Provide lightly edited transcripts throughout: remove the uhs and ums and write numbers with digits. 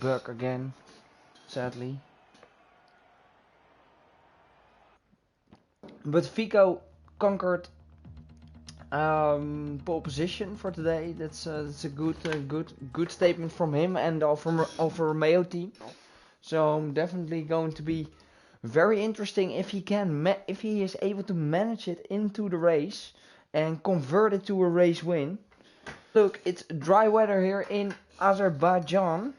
bug again, sadly. But Vico conquered pole position for today. That's a good statement from him and over Romeo team. So definitely going to be very interesting if he is able to manage it into the race and convert it to a race win. Look, it's dry weather here in Azerbaijan.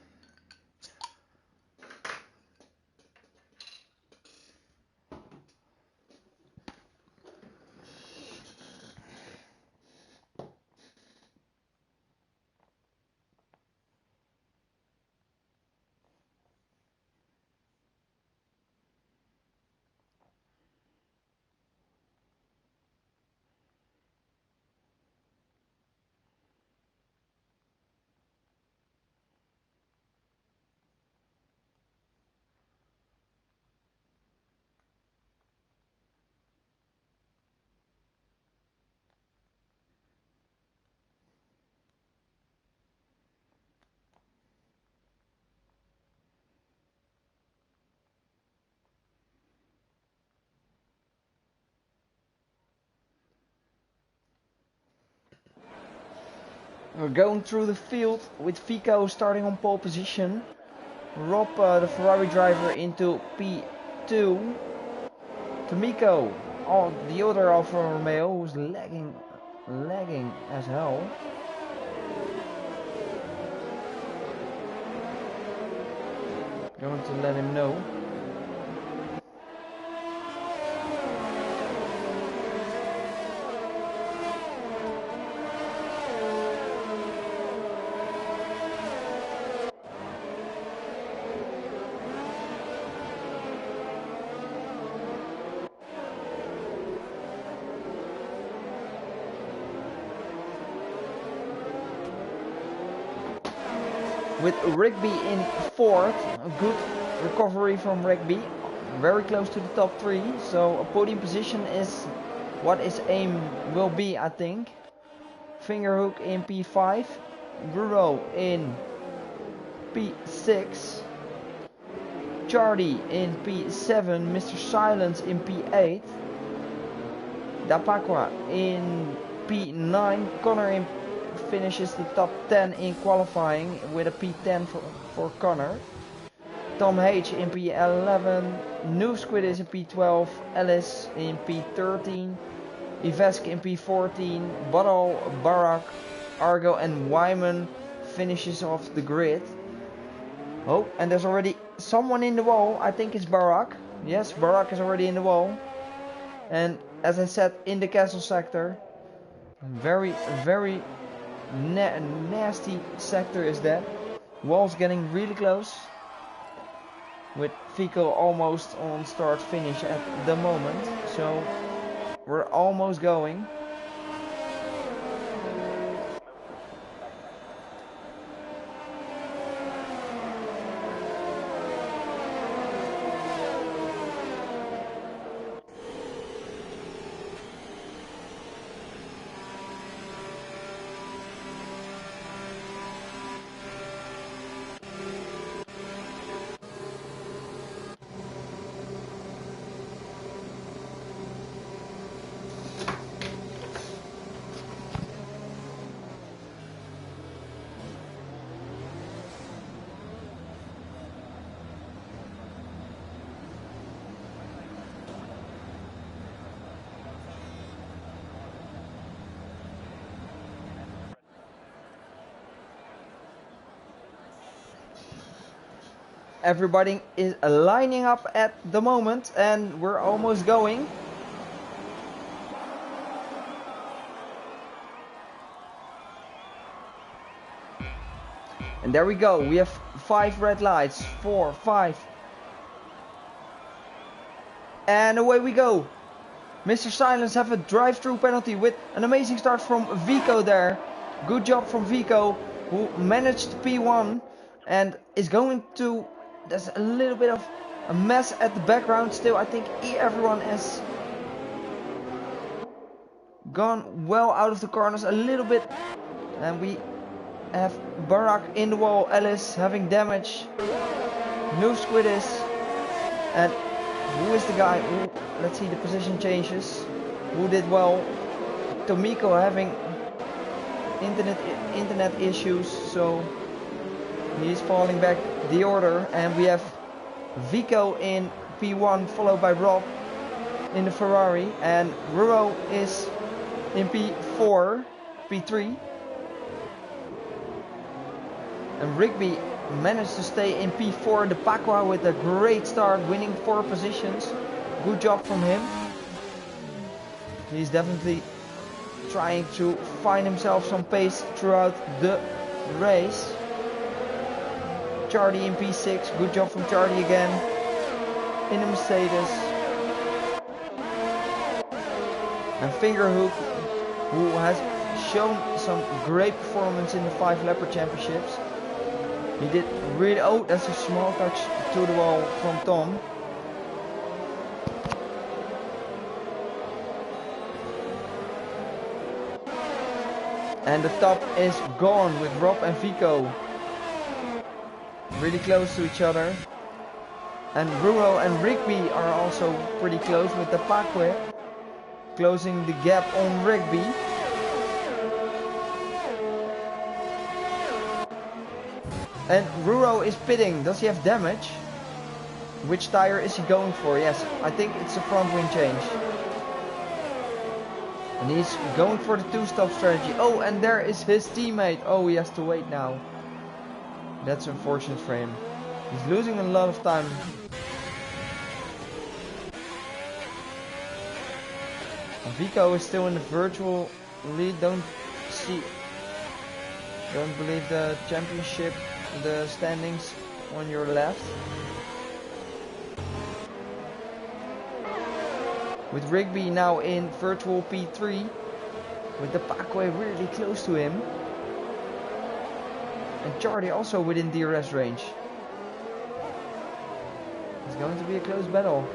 We're going through the field with Vico starting on pole position. Rob, the Ferrari driver, into P2. Tomiko, the other Alfa Romeo, who's lagging as hell. Going to let him know. With Rigby in fourth, a good recovery from Rigby, very close to the top 3, so a podium position is what his aim will be, I think. Fingerhook in P5, Bruno in P6, Charlie in P7, Mr. Silence in P8, Dapaqua in P9, Connor in finishes the top 10 in qualifying with a P10 for Connor. Tom H in P11, New Squid is in P12, Ellis in P13, Ivesk in P14, Bottle, Barak, Argo and Wyman finishes off the grid. Oh, and there's already someone in the wall. I think it's Barak. Yes, Barak is already in the wall. And as I said, in the castle sector, very nasty sector is that. Wall's getting really close, with Vico almost on start finish at the moment, so we're almost going. Everybody is lining up at the moment and we're almost going. And there we go. We have 5 red lights. 4, 5. And away we go. Mr. Silence have a drive-through penalty with an amazing start from Vico there. Good job from Vico, who managed P1 and is going to... There's a little bit of a mess at the background still. I think everyone has gone well out of the corners a little bit. And we have Barak in the wall, Ellis having damage. No Squidis. And who is the guy? Ooh, let's see the position changes. Who did well? Tomiko having internet issues, so he's falling back the order. And we have Vico in P1 followed by Rob in the Ferrari, and Ruro is in P4, P3. And Rigby managed to stay in P4, the Paqua with a great start, winning 4 positions. Good job from him. He's definitely trying to find himself some pace throughout the race. Charlie in P6, good job from Charlie again in the Mercedes. And Fingerhook, who has shown some great performance in the 5 Leopard Championships. He did really, oh, that's a small touch to the wall from Tom. And the top is gone with Rob and Vico. Really close to each other. And Ruro and Rigby are also pretty close with the Paqua closing the gap on Rigby. And Ruro is pitting. Does he have damage? Which tire is he going for? Yes, I think it's a front wing change. And he's going for the 2-stop strategy. Oh, and there is his teammate. Oh, he has to wait now. That's unfortunate for him. He's losing a lot of time. And Vico is still in the virtual lead. Don't believe the championship, the standings on your left. With Rigby now in virtual P3, with the Paqua really close to him. And Charlie also within DRS range. It's going to be a close battle.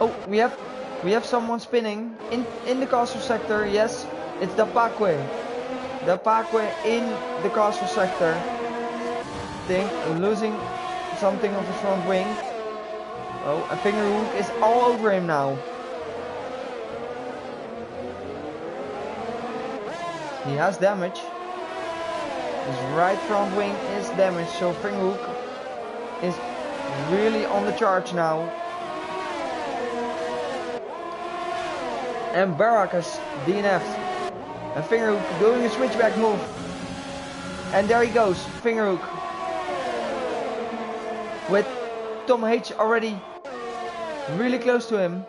Oh, we have someone spinning in the caster sector. Yes, it's the Paqua. The Paqua in the caster sector. Think losing something of his front wing. Oh, and Fingerhook is all over him now. He has damage. His right front wing is damaged, so Fingerhook is really on the charge now. And Barak has DNF'd. And Fingerhook doing a switchback move. And there he goes, Fingerhook. With Tom H already really close to him.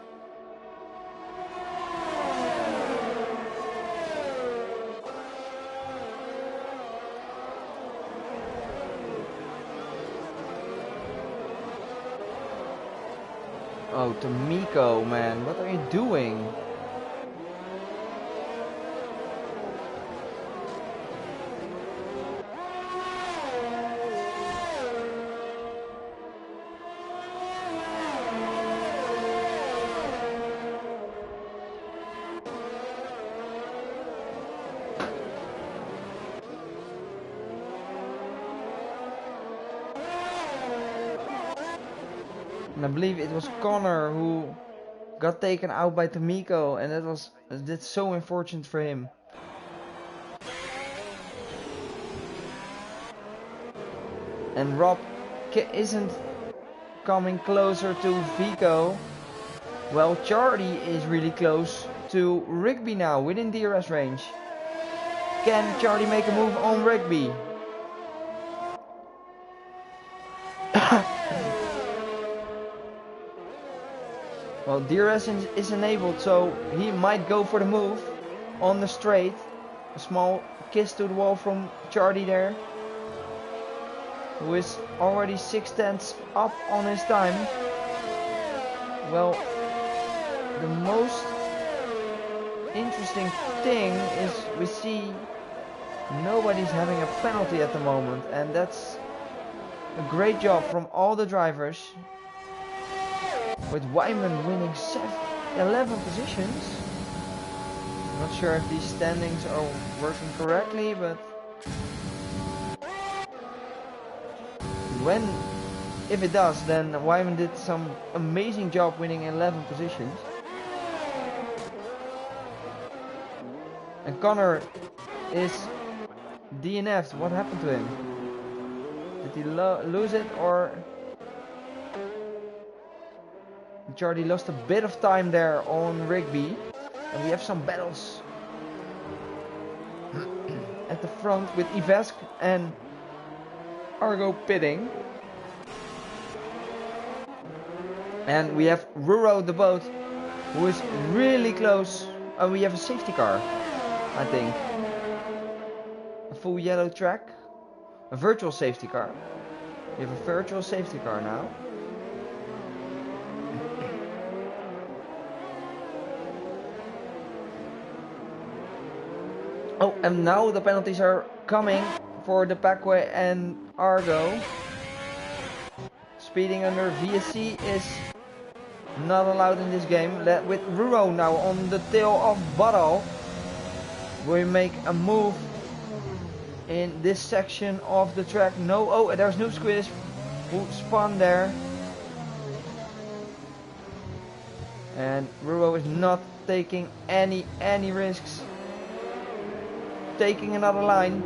Oh, Tomiko, man, what are you doing? And I believe it was Connor who got taken out by Tomiko, and that's so unfortunate for him. And Rob isn't coming closer to Vico. Well, Charlie is really close to Rigby now, within DRS range. Can Charlie make a move on Rigby? Well, DRS is enabled, so he might go for the move on the straight. A small kiss to the wall from Charlie there, who is already 6/10 up on his time. Well, the most interesting thing is we see nobody's having a penalty at the moment, and that's a great job from all the drivers. With Wyman winning 11 positions. Not sure if these standings are working correctly, but if it does, then Wyman did some amazing job winning 11 positions. And Connor is DNF'd. What happened to him? Did he lose it, or Charlie lost a bit of time there on Rigby? And we have some battles at the front with Ivesk and Argo pitting. And we have Ruro the boat, who is really close. Oh, we have a safety car, I think. A full yellow track. A virtual safety car. We have a virtual safety car now. Oh, and now the penalties are coming for the Packway and Argo. Speeding under VSC is not allowed in this game. With Ruro now on the tail of Bottle. We make a move in this section of the track. No, oh, there's Noob Squid who spun there. And Ruro is not taking any risks. Taking another line.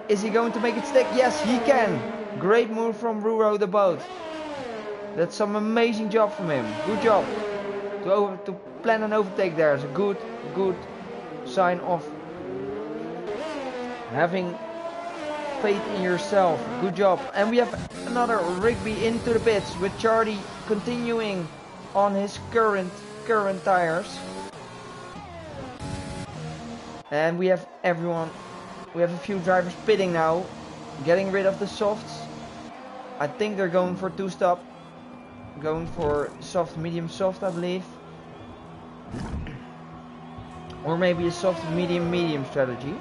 Is he going to make it stick? Yes, he can. Great move from Ruro the boat. That's some amazing job from him. Good job. To plan an overtake there is a good sign of having faith in yourself. Good job. And we have another Rigby into the pits with Charlie continuing on his current tires. And we have everyone. We have a few drivers pitting now, getting rid of the softs. I think they're going for two-stop. Going for soft, medium, soft, I believe. Or maybe a soft, medium, medium strategy.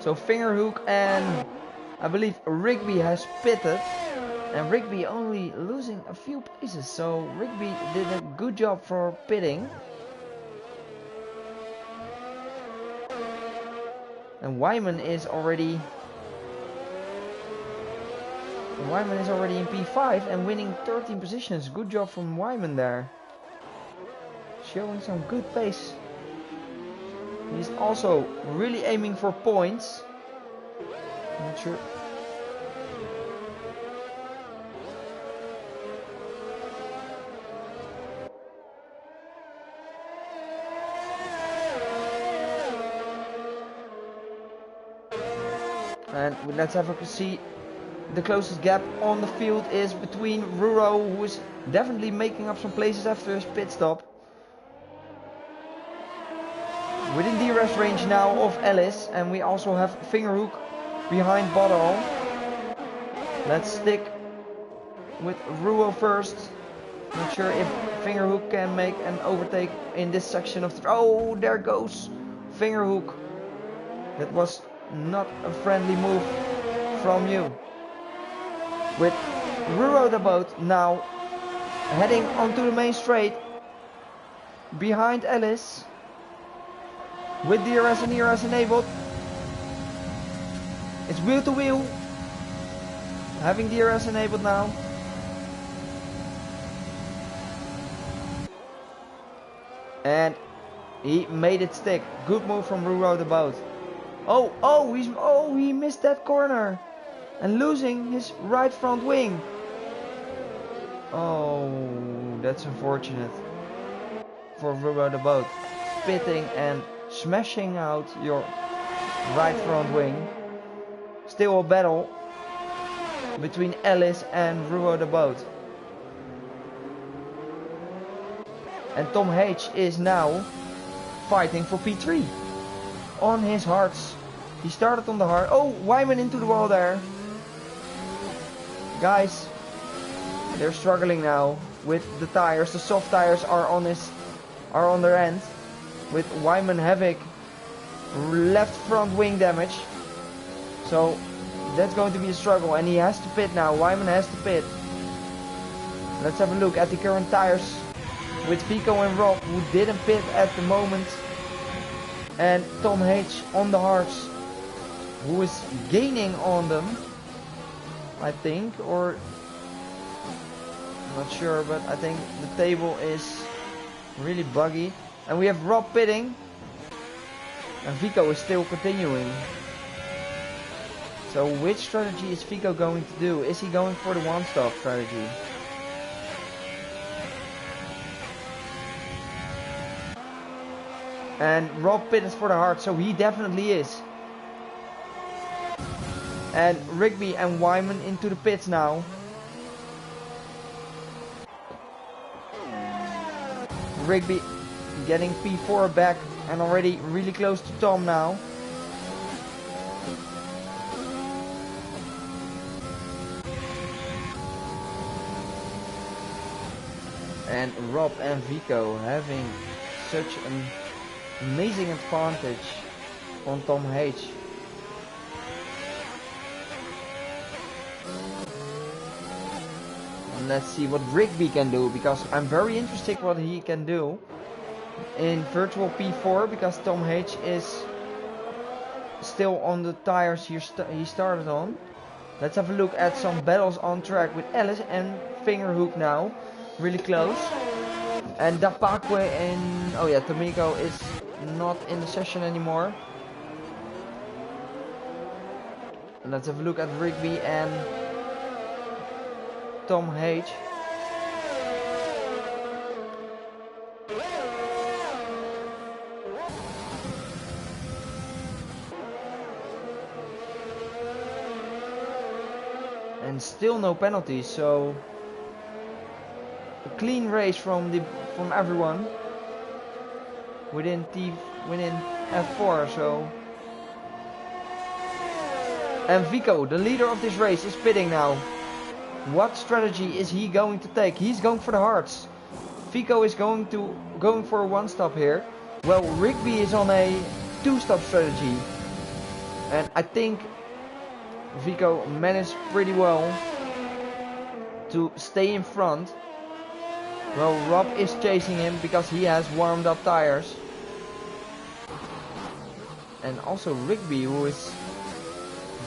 So Fingerhook and I believe Rigby has pitted. And Rigby only losing a few places. So Rigby did a good job for pitting. And Wyman is already in P5 and winning 13 positions. Good job from Wyman there. Showing some good pace. He's also really aiming for points. Not sure. And let's have a see. The closest gap on the field is between Ruro, who is definitely making up some places after his pit stop. Within DRS range now of Ellis, and we also have Fingerhook behind Bottle. Let's stick with Ruro first. Not sure if Fingerhook can make an overtake in this section of the... Oh, there goes Fingerhook. That was not a friendly move from you. With Ruro the boat now heading onto the main straight behind Ellis with DRS and ERS enabled. It's wheel to wheel, having DRS enabled now. And he made it stick. Good move from Ruro the boat. He missed that corner and losing his right front wing. Oh, that's unfortunate for Ruro the boat. Pitting and smashing out your right front wing. Still a battle between Ellis and Ruro the boat. And Tom H is now fighting for P3 on his hards. He started on the hard. Oh, Wyman into the wall there. Guys, they're struggling now with the tires. The soft tires are on their end. With Wyman Havoc left front wing damage. So that's going to be a struggle, and he has to pit now. Wyman has to pit. Let's have a look at the current tires with Vico and Rob, who didn't pit at the moment, and Tom H on the hards, who is gaining on them, I think, or I'm not sure, but I think the table is really buggy. And we have Rob pitting, and Vico is still continuing. So which strategy is Vico going to do? Is he going for the one-stop strategy? And Rob pitted for the hard, so he definitely is. And Rigby and Wyman into the pits now. Rigby getting P4 back and already really close to Tom now. And Rob and Vico having such an amazing advantage on Tom H. And let's see what Rigby can do, because I'm very interested what he can do in virtual P4, because Tom H is still on the tires he started on. Let's have a look at some battles on track with Alice and Fingerhook now. Really close. And Dapakwe and oh yeah, Tomiko is not in the session anymore. And let's have a look at Rigby and Tom H. And still no penalties, so a clean race from everyone within F4. So, and Vico, the leader of this race, is pitting now. What strategy is he going to take? He's going for the hards. Vico is going for a one-stop here. Well, Rigby is on a two-stop strategy, and I think Vico managed pretty well to stay in front. Well, Rob is chasing him because he has warmed up tires. And also Rigby, who is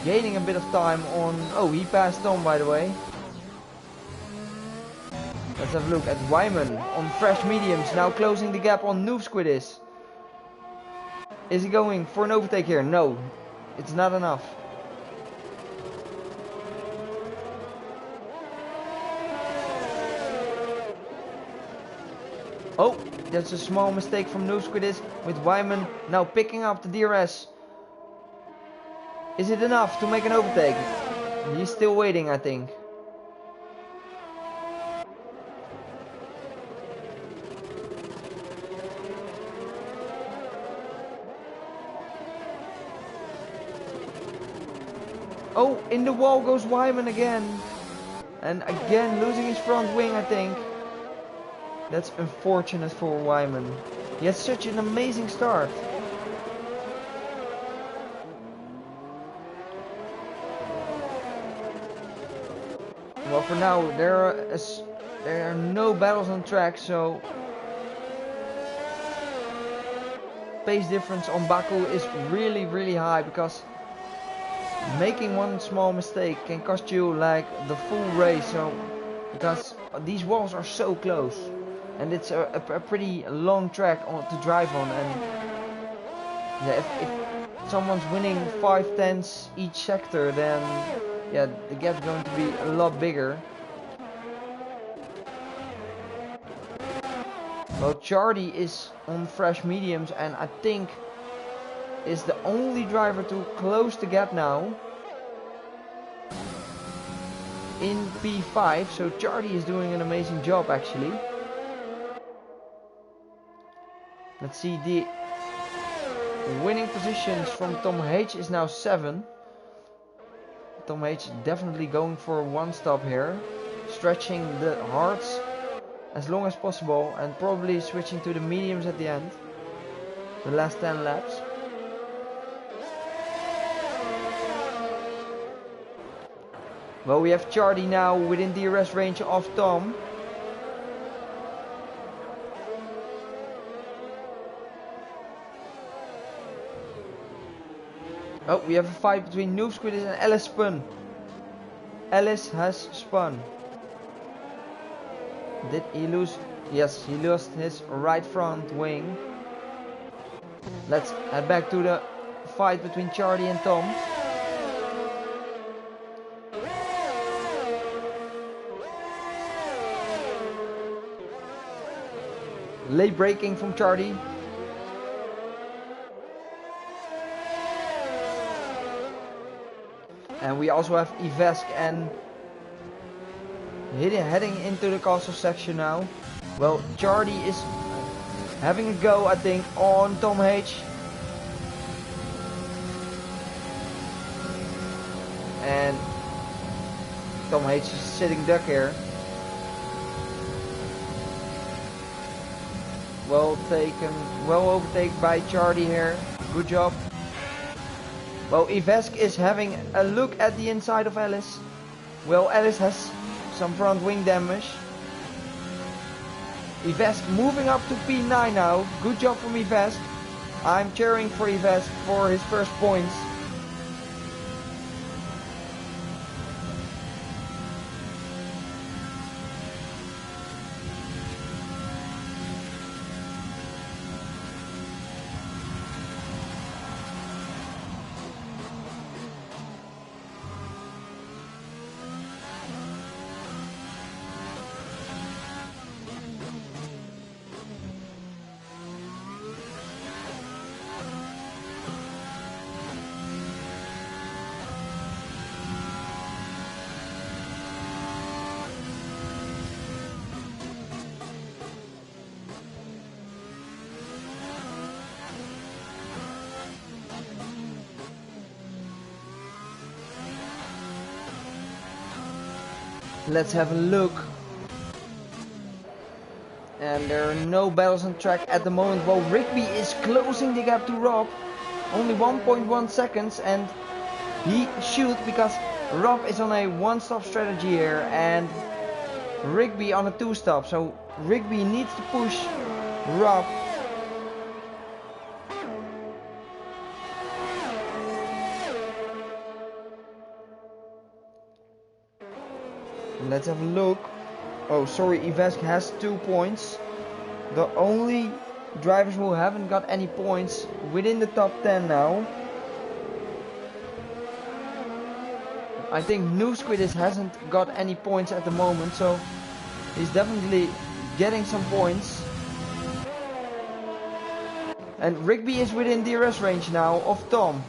gaining a bit of time on... Oh, he passed on, by the way. Let's have a look at Wyman on fresh mediums, now closing the gap on Noob Squidis. Is he going for an overtake here? No, it's not enough. Oh, that's a small mistake from Noob Squidis, with Wyman now picking up the DRS. Is it enough to make an overtake? He's still waiting, I think. Oh, in the wall goes Wyman again. And again losing his front wing, I think. That's unfortunate for Wyman. He had such an amazing start. Well, for now there are no battles on track, so pace difference on Baku is really high, because making one small mistake can cost you like the full race. So because these walls are so close. And it's a pretty long track to drive on, and yeah, if someone's winning 5/10 each sector, then yeah, the gap's going to be a lot bigger. Well, Chardy is on fresh mediums, and I think is the only driver to close the gap now in P5. So Chardy is doing an amazing job, actually. Let's see, the winning positions from Tom H is now 7. Tom H definitely going for a one-stop here, stretching the hards as long as possible and probably switching to the mediums at the end, the last 10 laps. Well, we have Chardy now within DRS range of Tom. Oh, we have a fight between Noob Squiddies and Alice spun. Alice has spun. Did he lose? Yes, he lost his right front wing. Let's head back to the fight between Chardy and Tom. Late braking from Chardy. And we also have Ivesk and heading into the castle section now. Well, Chardy is having a go, I think, on Tom H. And Tom H is sitting duck here. Well taken, well overtaken by Chardy here. Good job. Well, Ivesk is having a look at the inside of Alice. Well, Alice has some front wing damage. Ivesk moving up to P9 now. Good job from Ivesk. I'm cheering for Ivesk for his first points. Let's have a look. And there are no battles on track at the moment. Well, Rigby is closing the gap to Rob. Only 1.1 seconds, and he should, because Rob is on a one-stop strategy here and Rigby on a two-stop. So Rigby needs to push Rob. Let's have a look. Oh, sorry, Ivesk has 2 points. The only drivers who haven't got any points within the top 10 now. I think Noob Squiddies hasn't got any points at the moment, so he's definitely getting some points. And Rigby is within DRS range now of Tom.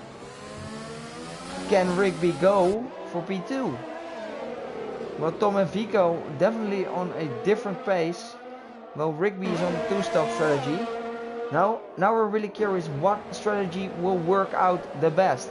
Can Rigby go for P2? Well, Tom and Vico definitely on a different pace. Well, Rigby is on the two-stop strategy. Now we're really curious what strategy will work out the best.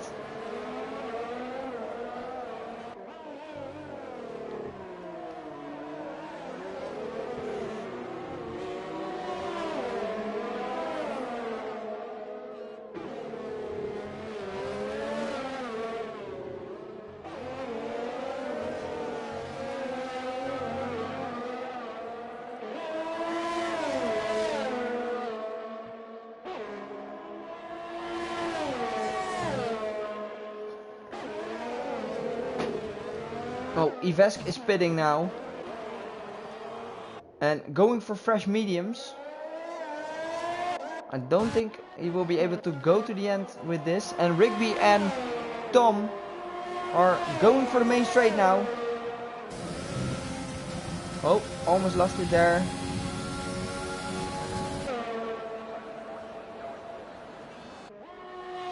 Oh, Ivesk is pitting now. And going for fresh mediums. I don't think he will be able to go to the end with this. And Rigby and Tom are going for the main straight now. Oh, almost lost it there.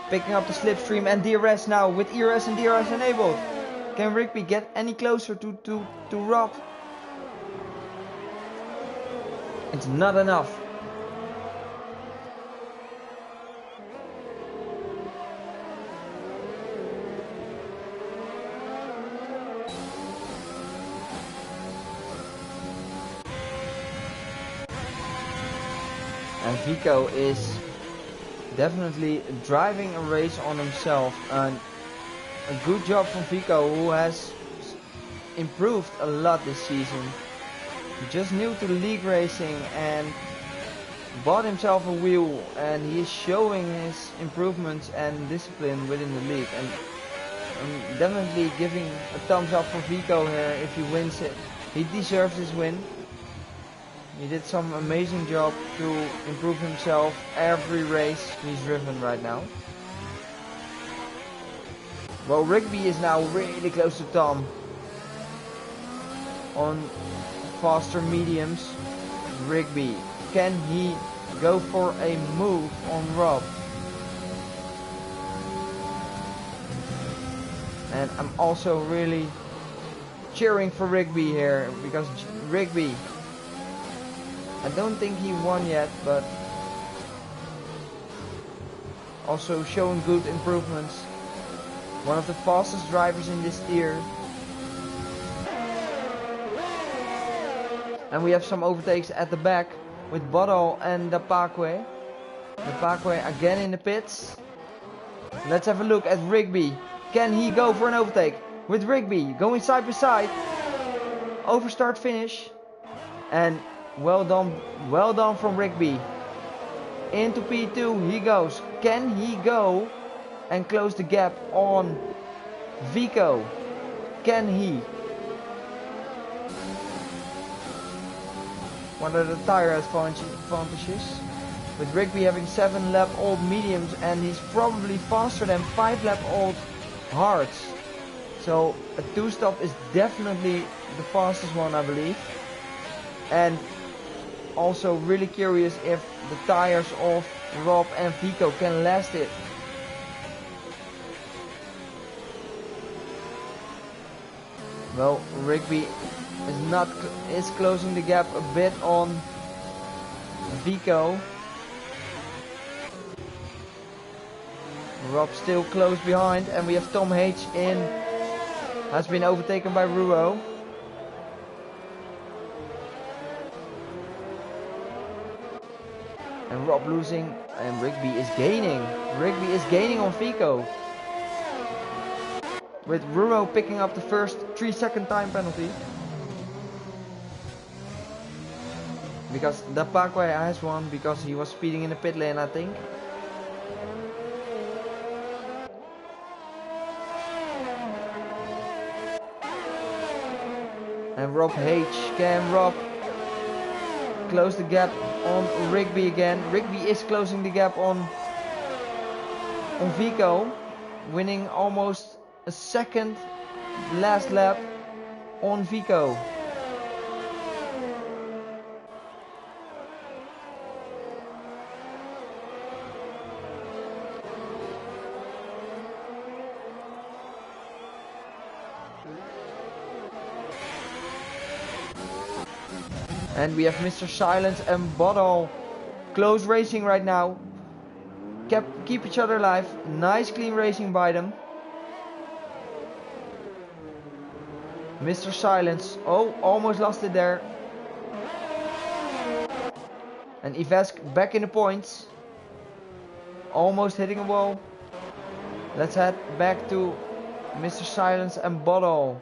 Picking up the slipstream and DRS now with ERS and DRS enabled. Can Rigby get any closer to Rob? It's not enough. And Vico is definitely driving a race on himself. And a good job from Vico, who has improved a lot this season. Just new to league racing and bought himself a wheel, and he is showing his improvements and discipline within the league, and I'm definitely giving a thumbs up for Vico here. If he wins it, he deserves this win. He did some amazing job to improve himself every race he's driven right now. Well, Rigby is now really close to Tom on faster mediums. Rigby, can he go for a move on Rob? And I'm also really cheering for Rigby here, because Rigby, I don't think he won yet, but also showing good improvements. One of the fastest drivers in this tier. And we have some overtakes at the back with Bodal and Dapakwe. Dapakwe again in the pits. Let's have a look at Rigby. Can he go for an overtake? With Rigby going side by side. Over start finish. And well done from Rigby. Into P2 he goes. Can he go and close the gap on Vico? Can he? What are the tire advantages? With Rigby having 7 lap old mediums, and he's probably faster than 5 lap old hards. So a 2-stop is definitely the fastest one, I believe. And also really curious if the tires of Rob and Vico can last it. Well, Rigby is closing the gap a bit on Vico. Rob still close behind, and we have Tom H in. Has been overtaken by Ruo. And Rob losing, and Rigby is gaining. Rigby is gaining on Vico. With Ruo picking up the first 3-second time penalty. Because Dapakwe has one, because he was speeding in the pit lane, I think. And Rob H. Can Rob close the gap on Rigby again? Rigby is closing the gap on Vico. Winning almost a second last lap on Vico. And we have Mr. Silence and Bodal close racing right now. Keep each other alive. Nice clean racing by them. Mr. Silence. Oh, almost lost it there. And Ivesk back in the points. Almost hitting a wall. Let's head back to Mr. Silence and Bodal.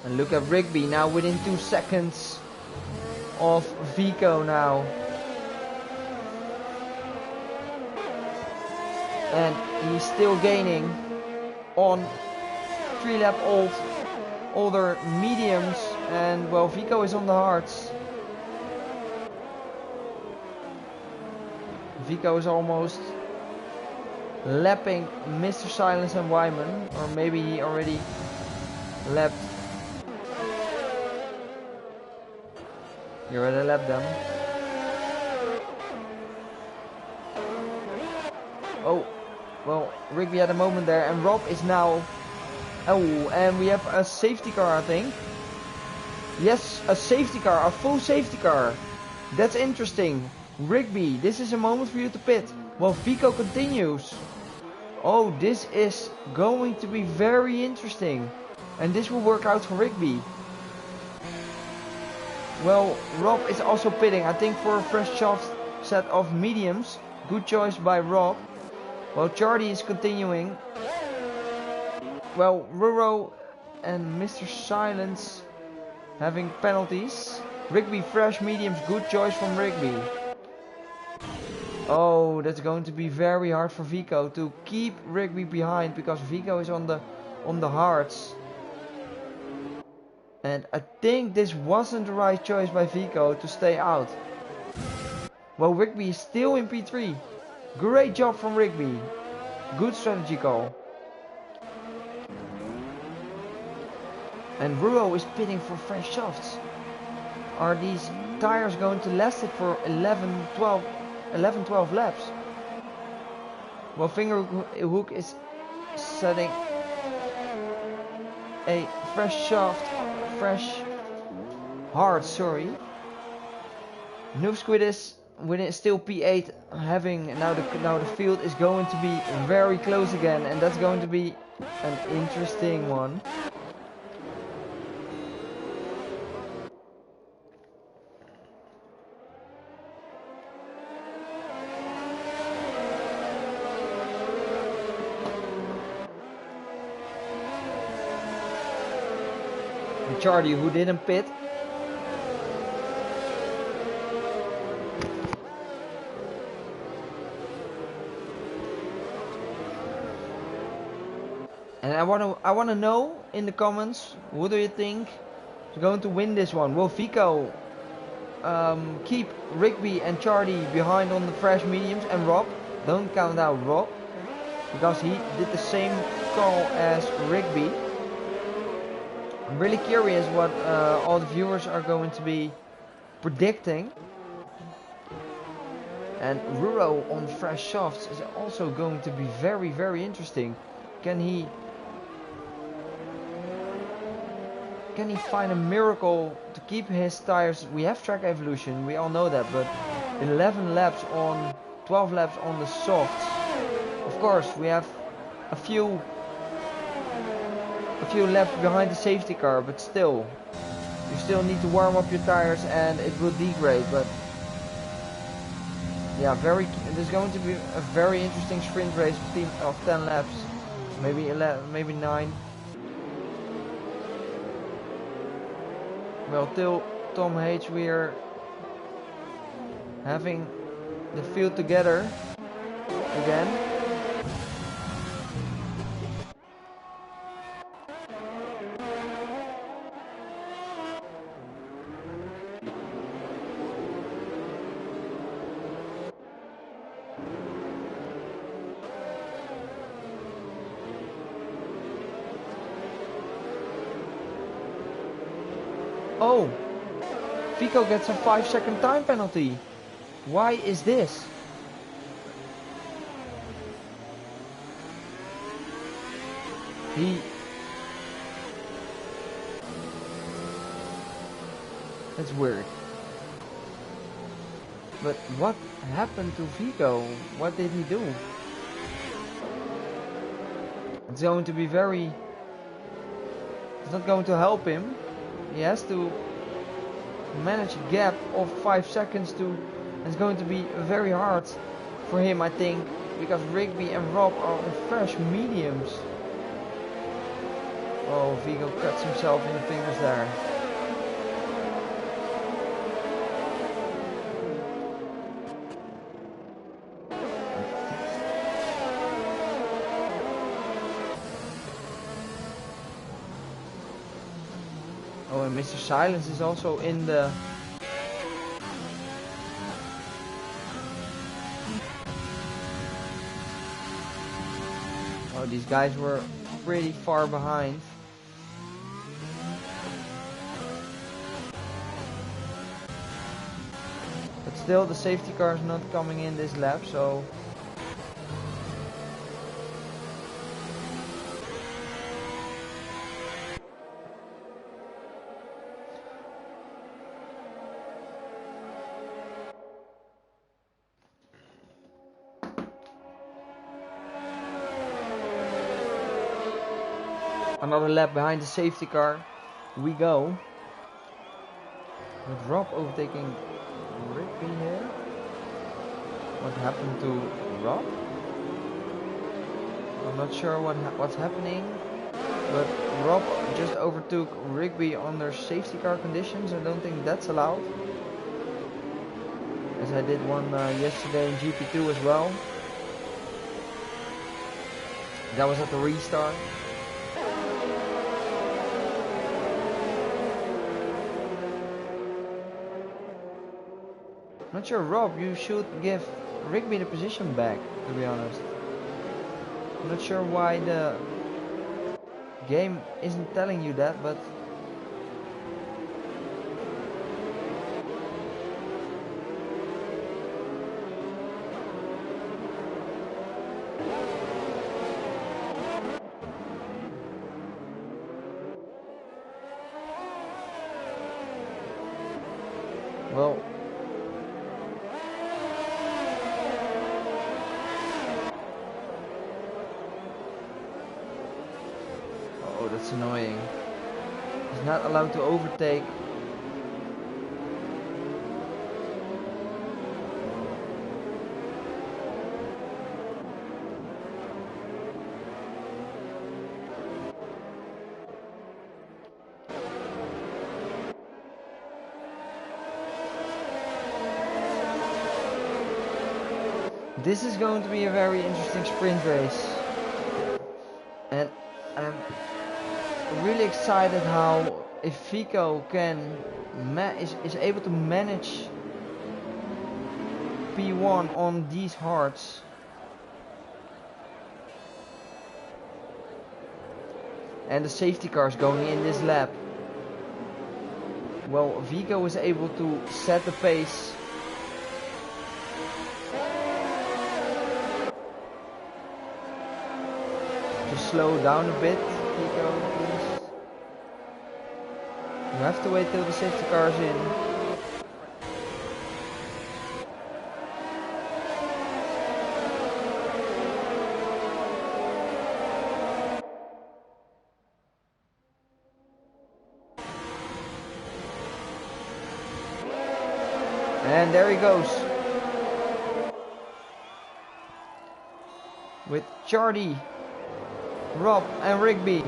And look at Rigby now within 2 seconds of Vico now. And he's still gaining on 3 lap older mediums, and well, Vico is on the hards. Vico is almost lapping Mr. Silence and Wyman, or maybe he already lapped. You already lapped them. Oh, well, Rigby had a moment there, and Rob is now. Oh, and we have a safety car, I think. Yes, a safety car, a full safety car. That's interesting. Rigby, this is a moment for you to pit. Well, Vico continues. Oh, this is going to be very interesting. And this will work out for Rigby. Well, Rob is also pitting, I think, for a fresh soft set of mediums. Good choice by Rob. Well, Charlie is continuing. Well, Ruro and Mr. Silence having penalties. Rigby fresh mediums, good choice from Rigby. Oh, that's going to be very hard for Vico to keep Rigby behind, because Vico is on the hards. And I think this wasn't the right choice by Vico to stay out. Well, Rigby is still in P3. Great job from Rigby. Good strategy call. And Ruro is pitting for fresh softs. Are these tires going to last it for 11-12 laps? Well, Fingerhook is setting a fresh hard, sorry. Noob Squid is still P8, having now the field is going to be very close again, and that's going to be an interesting one. Charlie, who didn't pit. And I wanna know in the comments, who do you think is going to win this one? Will Vico keep Rigby and Charlie behind on the fresh mediums, and Rob? Don't count out Rob, because he did the same call as Rigby. I'm really curious what all the viewers are going to be predicting. And Ruro on fresh softs is also going to be very, very interesting. Can he find a miracle to keep his tires? We have track evolution, we all know that, but 11 laps on 12 laps on the softs. Of course, we have a few laps behind the safety car, but still, you still need to warm up your tires and it will degrade. But yeah, there's going to be a very interesting sprint race of 10 laps, maybe 11, maybe 9. Well, till Tom H, we are having the field together again. Oh, Vico gets a 5-second time penalty. Why is this? That's weird. But what happened to Vico? What did he do? It's going to be it's not going to help him. He has to manage a gap of 5 seconds it's going to be very hard for him, I think, because Rigby and Rob are on fresh mediums. Oh, Vigo cuts himself in the fingers there. Oh, and Mr. Silence is also in the... Oh, these guys were pretty far behind. But still, the safety car is not coming in this lap, so... Another lap behind the safety car. We go. With Rob overtaking Rigby here. What happened to Rob? I'm not sure what's happening. But Rob just overtook Rigby under safety car conditions. I don't think that's allowed. As I did one yesterday in GP2 as well. That was at the restart. Not sure, Rob, you should give Rigby the position back, to be honest. I'm not sure why the game isn't telling you that, but well, oh, that's annoying. He's not allowed to overtake. This is going to be a very interesting sprint race. And I'm really excited how if Vico is able to manage P1 on these hards. And the safety cars going in this lap. Well, Vico was able to set the pace. To slow down a bit, Vico, please. You have to wait till the safety car is in. And there he goes. With Chardy, Rob and Rigby.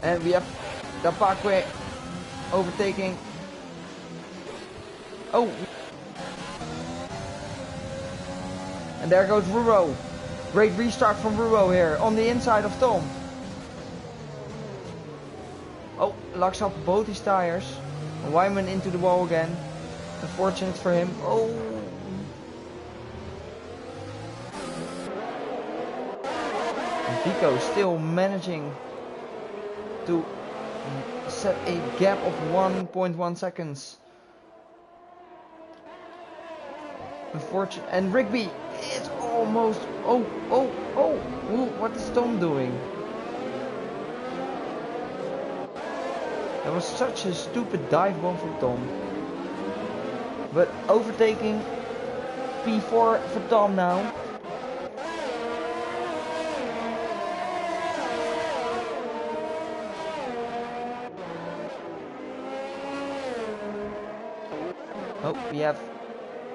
And we have Tapakwe overtaking. Oh! And there goes Ruro. Great restart from Ruro here on the inside of Tom. Oh, locks up both his tires. Wyman into the wall again. Unfortunate for him. Oh! Vico still managing to set a gap of 1.1 seconds. Unfortunate. And Rigby is almost. Oh! Ooh, what is Tom doing? That was such a stupid dive bomb from Tom. But overtaking P4 for Tom now. Oh, we have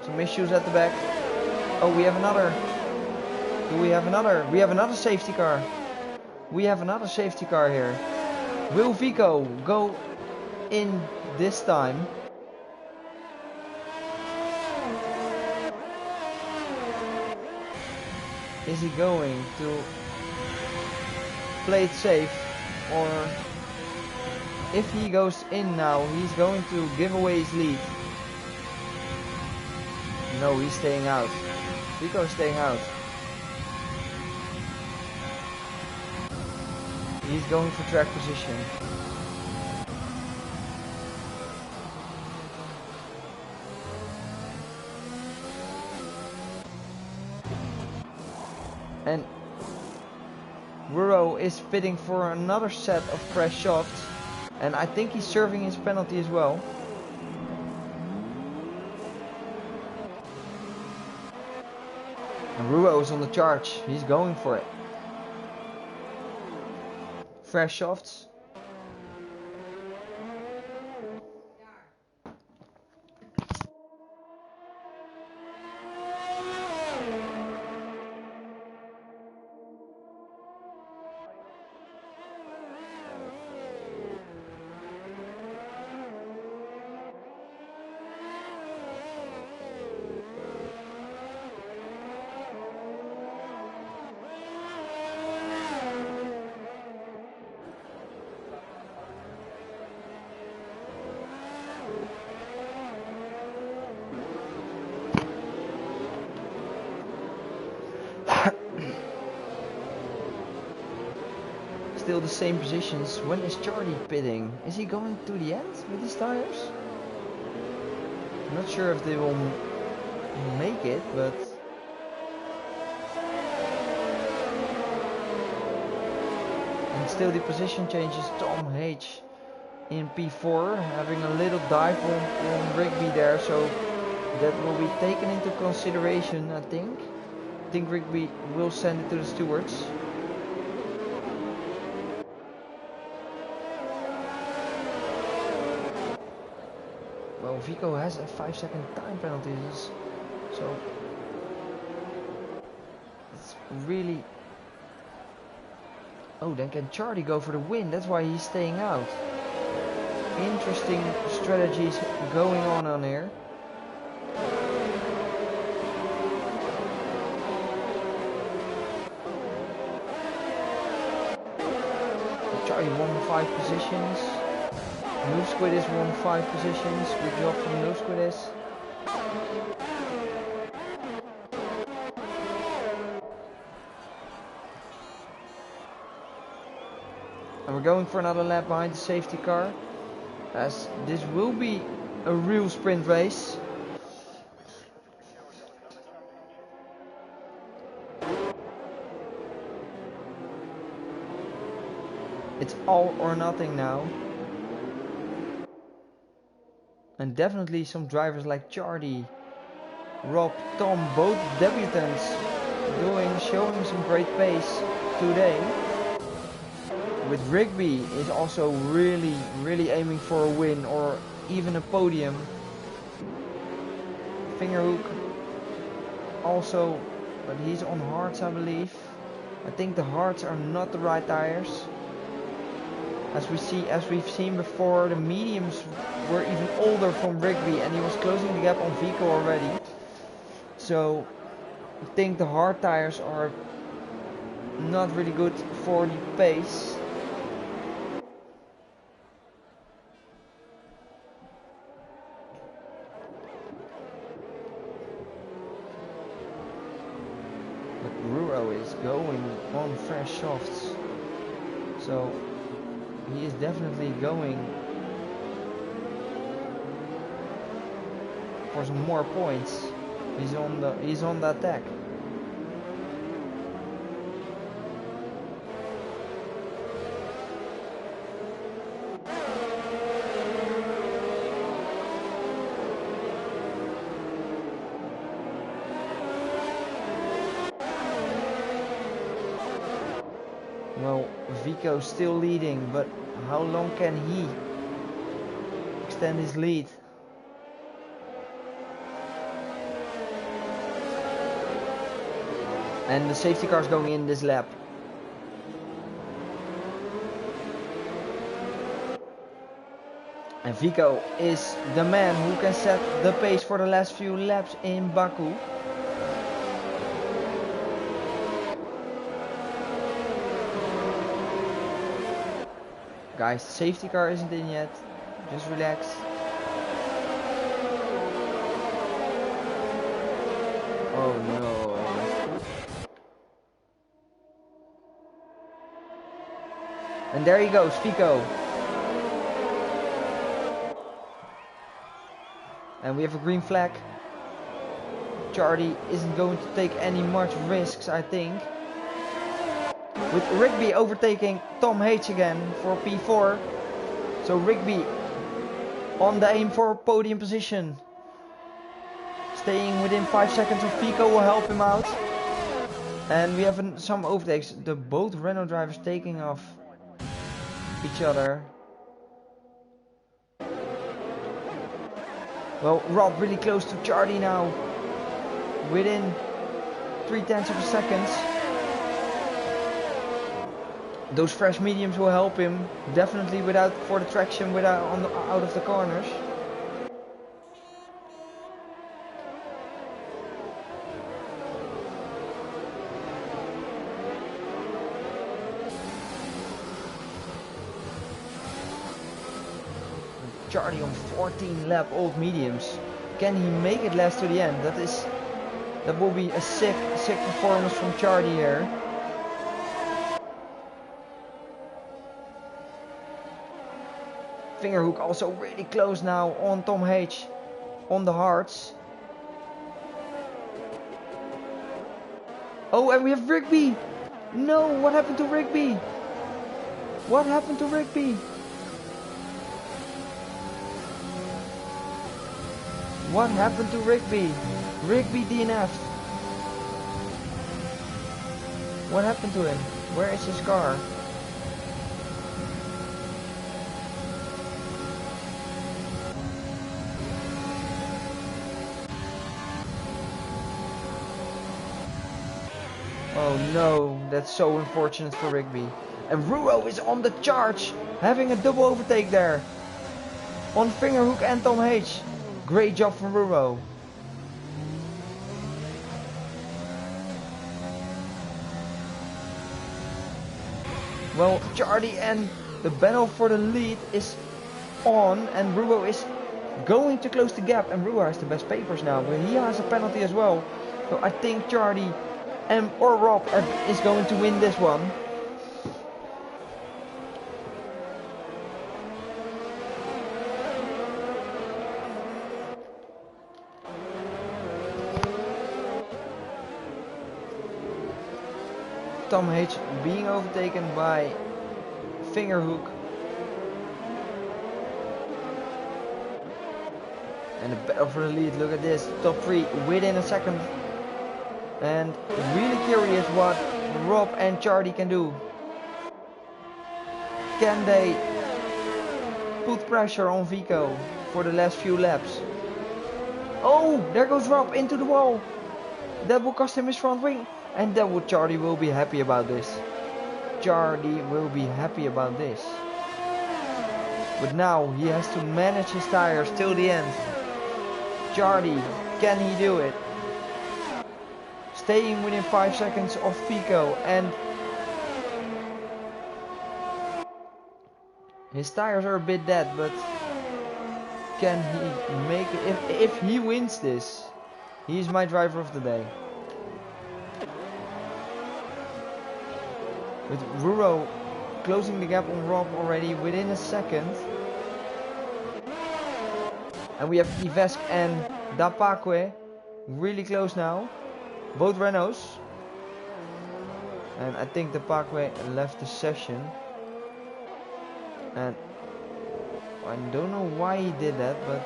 some issues at the back. Oh, we have another. Do we have another? We have another safety car. We have another safety car here. Will Vico go in this time? Is he going to play it safe? Or if he goes in now, he's going to give away his lead. No, he's staying out. Vico's staying out. He's going for track position. And Ruro is pitting for another set of fresh shots. And I think he's serving his penalty as well. And Ruo is on the charge. He's going for it. Fresh softs. Still the same positions. When is Charlie pitting? Is he going to the end with his tires? I'm not sure if they will make it, but and still the position changes. Tom H in P4 having a little dive on Rigby there, so that will be taken into consideration. I think Rigby will send it to the stewards. Well, Vico has a 5-second time penalty, so it's really... Oh, then can Charlie go for the win? That's why he's staying out. Interesting strategies going on here. Charlie won 5 positions. Noob Squiddies won 5 positions. Good job from Noob Squiddies. And we're going for another lap behind the safety car, as this will be a real sprint race. It's all or nothing now. And definitely some drivers like Charlie, Rob, Tom, both debutants showing some great pace today. With Rigby is also really aiming for a win or even a podium. Fingerhook also, but he's on hards, I believe. I think the hards are not the right tires. As we've seen before, the mediums were even older from Rigby, and he was closing the gap on Vico already. So I think the hard tires are not really good for the pace. But Ruro is going on fresh softs, so he is definitely going for some more points. He's on the attack. Well, Vico still leading, but how long can he extend his lead? And the safety car is going in this lap. And Vico is the man who can set the pace for the last few laps in Baku. Guys, the safety car isn't in yet. Just relax. Oh no. And there he goes, Vico. And we have a green flag. Charlie isn't going to take any much risks, I think. With Rigby overtaking Tom H again for P4. So Rigby on the aim for podium position. Staying within 5 seconds of Vico will help him out. And we have some overtakes. Both Renault drivers taking off each other. Well, Rob really close to Charlie now. Within 0.3 of a second. Those fresh mediums will help him. Definitely for the traction out of the corners. Charlie on 14 lap old mediums. Can he make it last to the end? That will be a sick performance from Charlie here. Fingerhook also really close now on Tom H on the hards. Oh, and we have Rigby. No, what happened to Rigby? What happened to Rigby? What happened to Rigby? Rigby DNF. What happened to him? Where is his car? Oh no, that's so unfortunate for Rigby. And Ruo is on the charge, having a double overtake there. On Fingerhook and Tom H. Great job from Ruo. Well, Charlie and the battle for the lead is on, and Ruo is going to close the gap, and Ruo has the best papers now, but he has a penalty as well. So I think Charlie or Rob is going to win this one. Tom H being overtaken by Fingerhook. And the battle for the lead, look at this, top 3 within a second. And really curious what Rob and Charlie can do. Can they put pressure on Vico for the last few laps? Oh, there goes Rob into the wall. That will cost him his front wing. And Charlie will be happy about this. Charlie will be happy about this. But now he has to manage his tires till the end. Charlie, can he do it? Staying within 5 seconds of Vico, and his tires are a bit dead, but can he make it? If he wins this, he's my driver of the day. With Ruro closing the gap on Rob already within a second. And we have Ivesk and Dapaque really close now. Both Renaults. And I think Dapaque left the session. And I don't know why he did that, but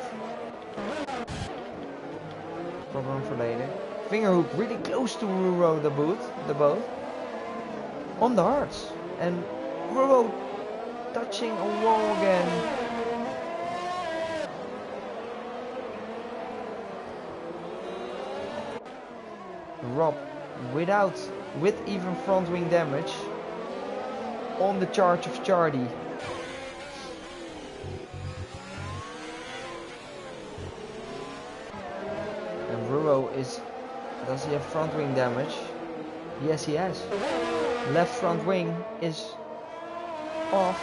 problem for later. Fingerhook really close to Ruro the boat. On the hards, and Ruro touching a wall again. Rob with even front wing damage on the charge of Charlie. And Ruro does he have front wing damage? Yes, he has. Left front wing is off.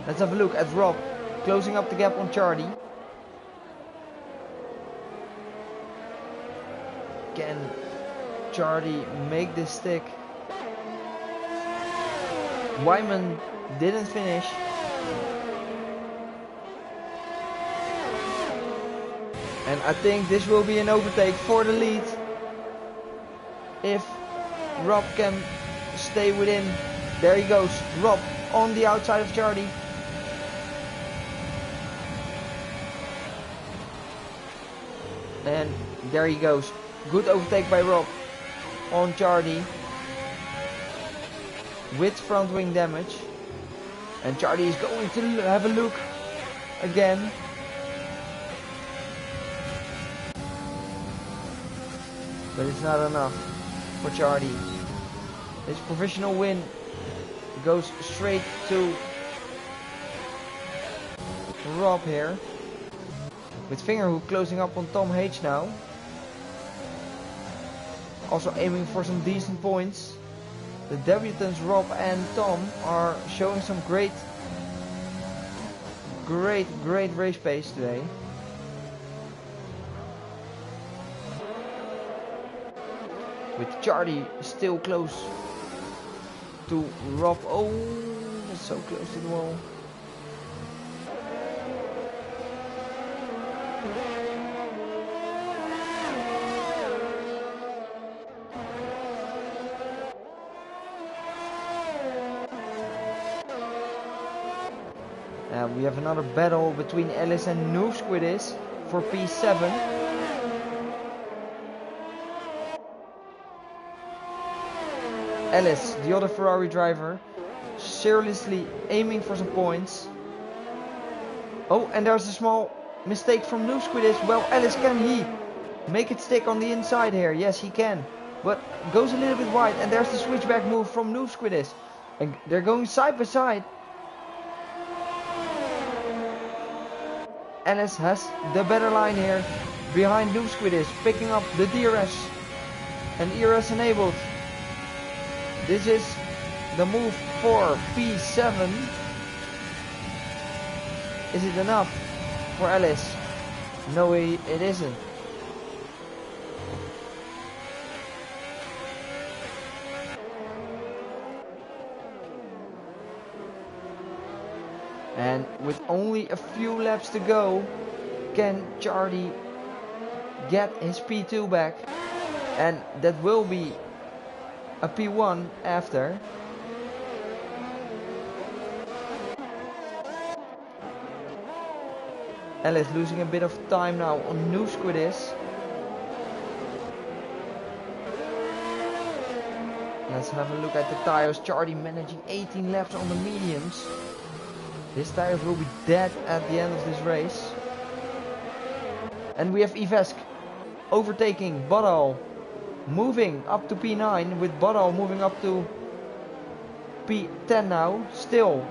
Let's have a look at Rob closing up the gap on Charlie. Can Charlie make this stick? Wyman didn't finish. And I think this will be an overtake for the lead. If Rob can stay within. There he goes. Rob on the outside of Charlie. And there he goes. Good overtake by Rob on Chardy. With front wing damage. And Chardy is going to have a look again. But it's not enough for Chardy. His provisional win goes straight to Rob here. With Fingerhook closing up on Tom H now. Also aiming for some decent points. The debutants Rob and Tom are showing some great race pace today. With Chardy still close to Rob. Oh, that's so close to the wall. We have another battle between Ellis and Noob Squiddies for P7. Ellis, the other Ferrari driver, seriously aiming for some points. Oh, and there's a small mistake from Noob Squiddies. Well, Ellis, can he make it stick on the inside here? Yes, he can. But goes a little bit wide, and there's the switchback move from Noob Squiddies. And they're going side by side. Ellis has the better line here behind Noob Squiddies, picking up the DRS and ERS enabled. This is the move for P7. Is it enough for Ellis? No, it isn't. And with only a few laps to go, can Chardy get his P2 back? And that will be a P1 after. Ellis losing a bit of time now on Noob Squiddies. Let's have a look at the tires. Chardy managing 18 laps on the mediums. His tires will be dead at the end of this race. And we have Ivesk overtaking Bodal, moving up to P9, with Bodal moving up to P10 now. Still,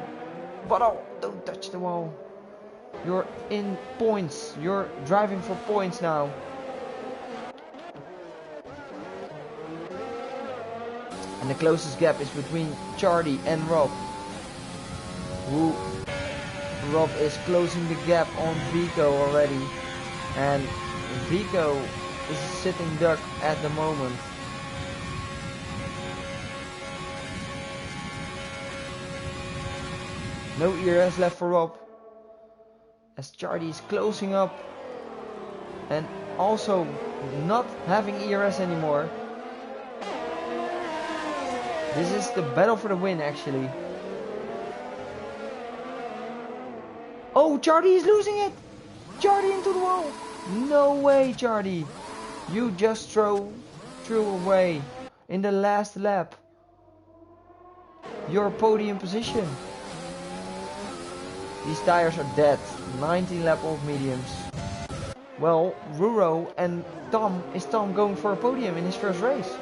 Bodal, don't touch the wall. You're in points. You're driving for points now. And the closest gap is between Chardy and Rob. Rob is closing the gap on Vico already. And Vico is a sitting duck at the moment. No ERS left for Rob. As Chardy is closing up. And also not having ERS anymore. This is the battle for the win actually. Oh, Chardy is losing it! Chardy into the wall! No way, Chardy! You just threw away in the last lap your podium position. These tires are dead. 19 lap old mediums. Well, Ruro and Tom. Is Tom going for a podium in his first race?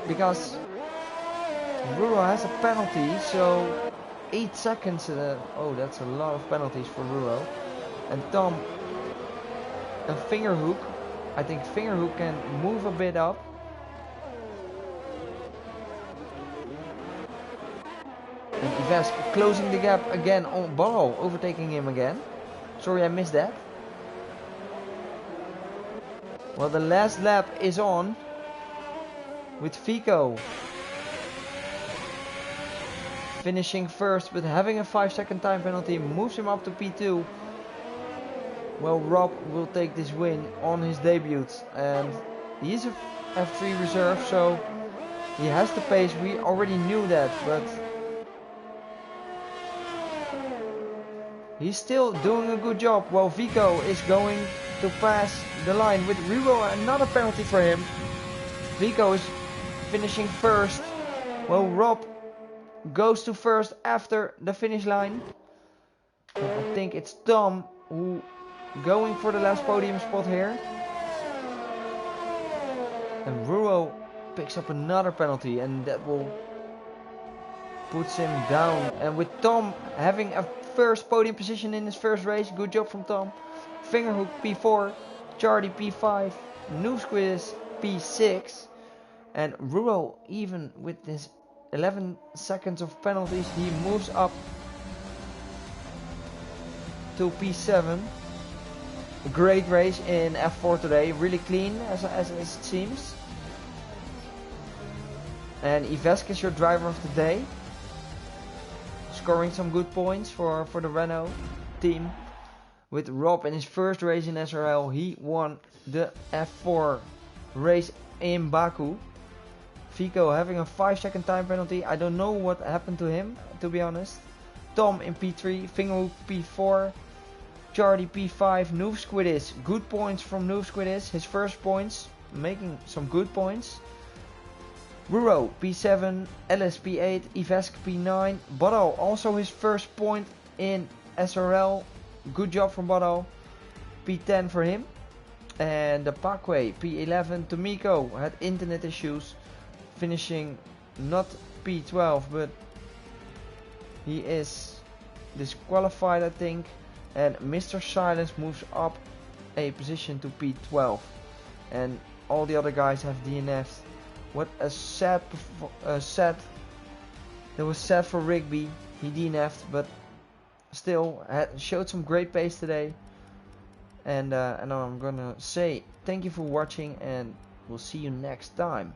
Because Ruro has a penalty, so 8 seconds. Oh, that's a lot of penalties for Ruro. And Tom, a Fingerhook. I think Fingerhook can move a bit up. And Ivesk closing the gap again on Barrow, overtaking him again. Sorry, I missed that. Well, the last lap is on with Vico finishing first, but having a 5-second time penalty moves him up to P2. Well, Rob will take this win on his debut, and he is a F3 reserve, so he has the pace. We already knew that, but He's still doing a good job. Well, Vico is going to pass the line with Rubo. Another penalty for him. Vico is finishing first. Well, Rob goes to first after the finish line. And I think it's Tom who going for the last podium spot here. And Rubo picks up another penalty, and that will puts him down. And with Tom having a first podium position in his first race, good job from Tom. Fingerhook P4, Charlie P5, Noob Squiz P6, and Rubo, even with his 11 seconds of penalties, he moves up to P7. A great race in F4 today, really clean as it seems. And Ivesk is your driver of the day, scoring some good points for the Renault team. With Rob in his first race in SRL, he won the F4 race in Baku. Vico having a 5-second time penalty. I don't know what happened to him, to be honest. Tom in P3, Fingerhook P4, Charlie P5, Noob Squidis. Good points from Noob Squidis. His first points, making some good points. Ruro P7, Ellis P8, Ivesk P9, Bodo also his first point in SRL. Good job from Bodo. P10 for him. And the Parkway P11. Tomiko had internet issues, finishing not P12, but he is disqualified, I think. And Mr. Silence moves up a position to P12. And all the other guys have DNF'd. What a sad that was sad for Rigby. He DNF'd, but still showed some great pace today. And I'm gonna say thank you for watching, and we'll see you next time.